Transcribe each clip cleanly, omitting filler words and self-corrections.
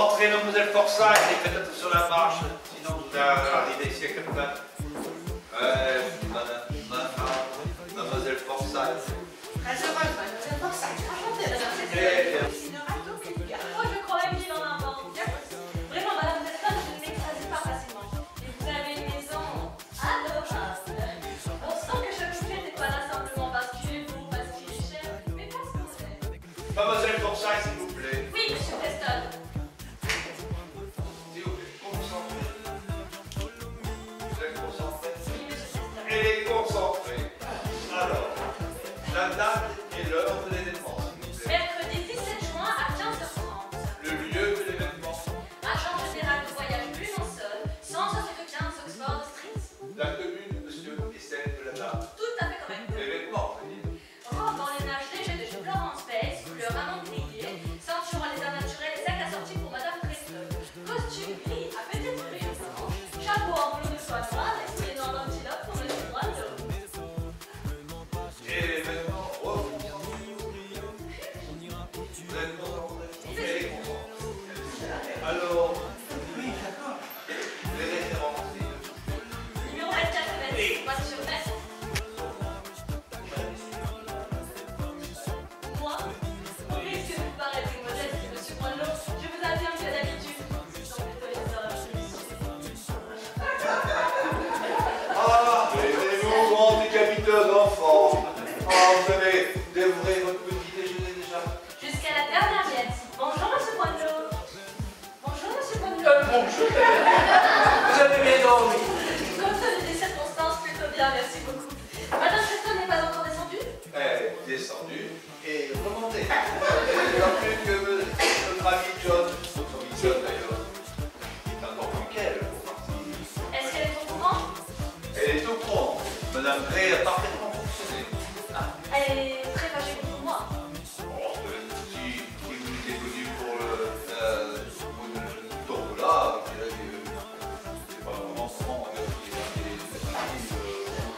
Entrez, mademoiselle Forsyth, et faites attention à la marche, sinon vous allez arriver ici à Captain. Mademoiselle Forsyth. Très heureuse, mademoiselle Forsyth. Enchantée, madame. Oh, je crois même qu'il en invente. Vraiment, madame Preston, je ne m'écrasez pas facilement. Et vous avez une maison adorable. On sent que chaque objet n'est pas là simplement parce qu'il est beau, parce qu'il est cher, mais parce qu'on l'aime. Mademoiselle Forsyth, s'il vous plaît. Oui, monsieur Preston. S'il vous plaît, concentrez. Vous êtes concentré? Oui, monsieur Preston. Elle est concentrée. Alors, la date et l'heure de l'événement, s'il vous plaît. Mercredi 17 juin à 15h30. Le lieu de l'événement. Agent général de voyage Blumenson, 175 Oxford Street. La commune, monsieur, et celle de la date. Tout à fait correct. L'événement, je dis. Robe dans les nages légers de chez Florence Bates, couleur amande grillée, ceinture en lézard naturel et sac assorti pour Madame Preston. Costume gris à petites rayons, chapeau en bleu de soie noire et souliers noirs d'antilope pour Monsieur Brando. Et l'événement, oh, vous êtes concentré. Elle est concentrée. Alors, oui, d'accord. Les références, Numéro 24 Oui. Moitié sur 9. Moi, puisque vous paraissez modeste, Monsieur Brando, je vous affirme que d'habitude, nous sommes plutôt les hommes. Ah, vous, grand décapiteur d'enfants. Ah, vous avez dévoré votre petit déjeuner déjà. Jusqu'à la dernière miette. Bonjour, Monsieur Brando. Bonjour, Monsieur Brando. Bonjour. Vous avez bien dormi? Compte tenu des circonstances, plutôt bien, merci beaucoup. Madame Preston n'est pas encore descendue? Elle est descendue et remontée. Elle n'a plus que notre ami John, notre ami John d'ailleurs, qui est important qu'elle pour partir. Est-ce qu'elle est au courant? Elle est au courant. Madame Gray a parfaitement fonctionné. Elle est très fâchée contre moi. Oh, si vous étiez connu pour le tombola, je dirais que c'est pas vraiment comment il y a des tentatives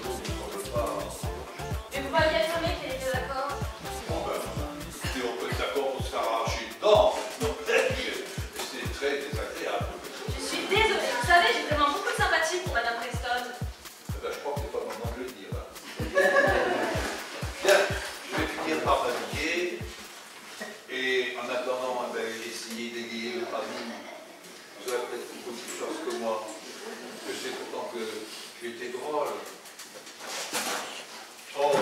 ne semble pas. Et vous m'aviez affirmé qu'elle était d'accord? Bon ben, si on peut être d'accord pour se faire arracher une dent, donc c'est très désagréable. Je suis désolée. Vous savez, j'ai vraiment beaucoup de sympathie pour Madame Preston. Eh ben, je crois que c'est pas le moment de le dire. Hein. Bien, je vais finir par m'habiller et en attendant, eh ben, essayer d'égayer votre ami. Vous avez peut-être beaucoup plus de chance que moi. Je sais pourtant que tu étais drôle. Oh,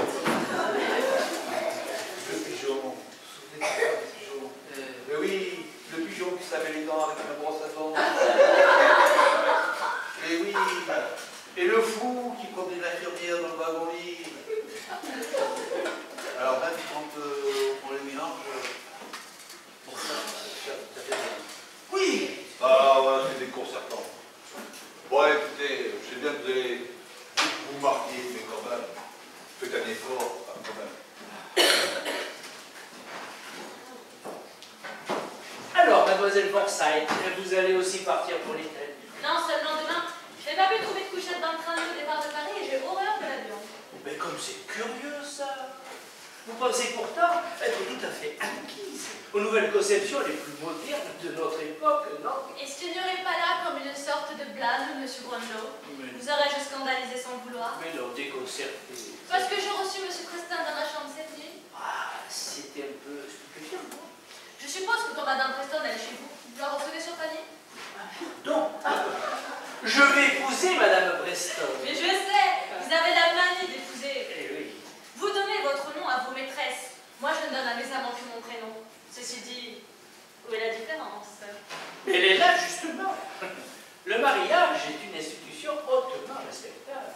le pigeon. Souvenez-vous du pigeon. Mais oui, le pigeon qui se lavait les dents avec une brosse à dents. Et oui, et le fou qui promenait l'infirmière dans le wagon-lit. Alors même quand on les mélange, pour ça fait bien. Oui. Ah ouais, c'est déconcertant. Bon écoutez, je sais bien que vous allez vous marier, mais quand même, faites un effort, quand même. Alors, mademoiselle Forsyth, vous allez aussi partir pour l'Italie? Non, seulement demain. Je n'ai pas pu trouver de couchette dans le train au départ de Paris et j'ai horreur de l'avion. Mais comme c'est curieux, ça! Vous pensez pourtant être tout à fait acquise aux nouvelles conceptions les plus modernes de notre époque, non? Est-ce qu'il n'y aurait pas là comme une sorte de blâme, Monsieur Brando? Vous aurais-je scandalisé sans vouloir? Mais non, déconcerté. Parce que j'ai reçu Monsieur Preston dans ma chambre cette nuit. Ah, c'était un peu stupéfiant, non? Je suppose que quand Madame Preston est chez vous, vous la recevez sur palier? Donc, je vais épouser Madame Preston. Mais je sais, vous avez la manie d'épouser. Eh oui. Vous donnez votre nom à vos maîtresses. Moi, je ne donne à mes amants que mon prénom. Ceci dit, où est la différence? Mais elle est là, justement. Le mariage est une institution hautement respectable.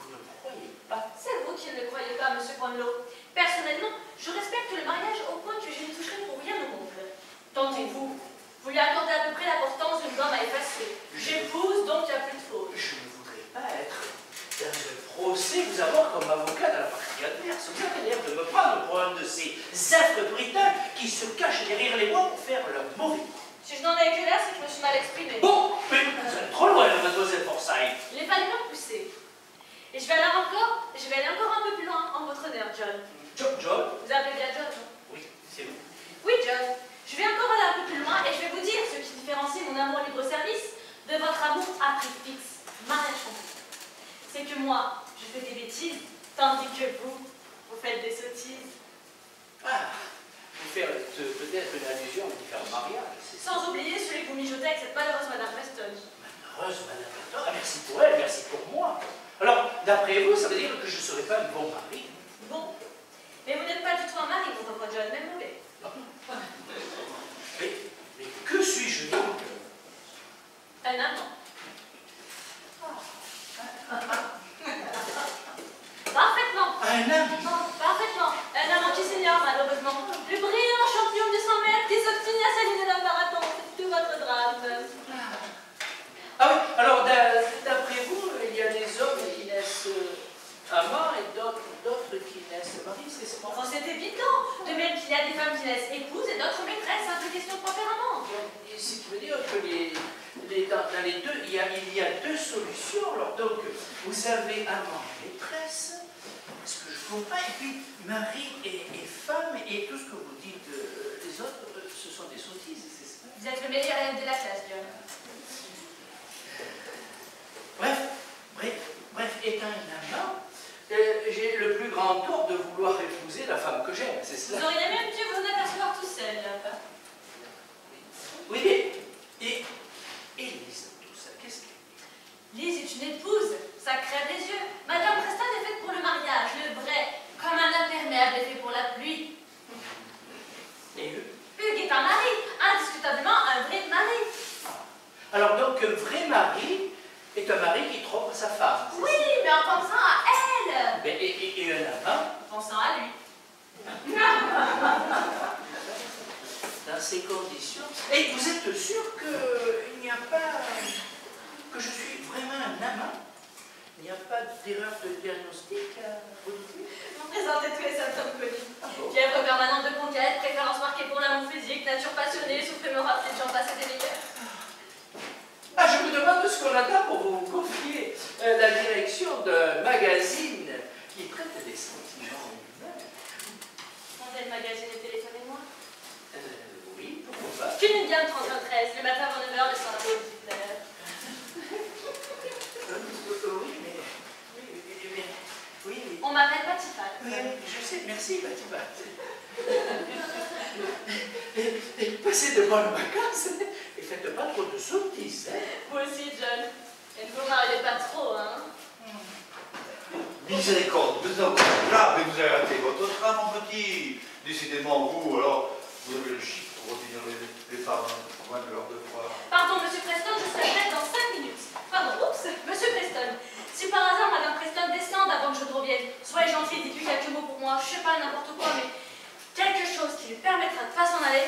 Vous ne croyez pas? C'est vous qui ne le croyez pas, Monsieur Brownlow. Personnellement, je respecte le mariage au point que je n'y toucherai pour rien au monde. Tentez-vous. Vous lui accordez à peu près l'importance d'une gomme à effacer. J'épouse, donc il n'y a plus de faute. Je ne voudrais pas être dans un procès, vous avoir comme avocat dans la partie adverse. Vous avez l'air de me prendre pour un de ces affreux puritains qui se cachent derrière les bois pour faire leur mauvais coup. Si je n'en ai que l'air, c'est que je me suis mal exprimée. Bon, mais vous êtes trop loin, mademoiselle Forsyth. Il ne fallait pas pousser. Et je vais aller encore un peu plus loin, en votre honneur, John. John? Vous appelez bien John, non? Oui, c'est vous. Oui, John. Je vais encore aller un peu plus loin et je vais vous dire ce d'amour à prix fixe, mariage compris. C'est que moi, je fais des bêtises, tandis que vous faites des sottises. Ah, vous faites peut-être une allusion à différents mariages, c'est ça? Sans oublier celui que vous mijotez avec cette malheureuse Madame Preston. Malheureuse Madame Preston, ah, merci pour elle, merci pour moi. Alors, d'après vous, ça veut dire que je ne serai pas un bon mari? Bon, mais vous n'êtes pas du tout un mari, mon pauvre John, même mauvais. Mais que suis-je donc? Un amant. Parfaitement. Un amant? Parfaitement. Un amant qui s'ignore, malheureusement. Le brillant champion de 100 mètres qui s'obstine à s'aligner d'un marathon. C'est tout votre drame. Ah oui, alors d'après vous, il y a des hommes qui naissent amants et d'autres qui naissent maris, c'est ça? Enfin, c'est évident. De même qu'il y a des femmes qui naissent épouses et d'autres maîtresses. C'est une question de tempérament. Et ce qui veut dire que dans les deux, il y a deux solutions. Alors donc, vous avez amant et maîtresse, ce que je comprends, et puis mari et femme, et tout ce que vous dites, les autres, ce sont des sottises, c'est ça? Vous êtes le meilleur élève de la classe, John. Bref, étant un amant, j'ai le plus grand tort de vouloir épouser la femme que j'aime, c'est cela? Vous auriez même dû vous en apercevoir tout seul. Oui, mais... Et Lise, tout ça, qu'est-ce qu'elle dit? Lise est une épouse. Ça crève les yeux. Madame Preston est faite pour le mariage, le vrai. Comme un imperméable est fait pour la pluie. Et eux? Hugues est un mari. Indiscutablement un vrai mari. Alors donc, un vrai mari est un mari qui trompe sa femme. Oui, mais en pensant à elle. Mais, et un amant? En pensant à lui. Dans ces conditions. Et vous êtes sûr qu'il n'y a pas... que je suis vraiment un amant? Il n'y a pas d'erreur de diagnostic à redouter? Vous présentez tous les symptômes connus. Ah bon? Fièvre permanente de conquête, préférence marquée pour l'amour physique, nature passionnée, souffle rapide, j'en passe des meilleurs. Ah, je me demande ce qu'on attend pour vous confier la direction d'un magazine qui traite des sentiments humains. Fontaine Magazine et téléphonez-moi. Oui, pourquoi pas? Cunningham 3113, le matin avant 9h, le soir à 18h. Oui. On m'appelle Patipat. Oui, je sais, merci, Patipat. Et passez de bonnes vacances et faites pas trop de sottises. Hein? Vous aussi, John. Et ne vous mariez pas trop, hein? Miséricorde, vous avez grave, mais vous avez raté votre train, mon petit. Décidément, vous, alors, vous avez le chiffre pour retenir les femmes, moins de leur devoir. Pardon, Monsieur Preston, je serai prête dans 5 minutes. Pardon, oups, Monsieur Preston. Si par hasard Madame Preston descende avant que je ne revienne, soyez gentil et dites-lui quelques mots pour moi. Je sais pas, n'importe quoi, mais quelque chose qui lui permettra de pas s'en aller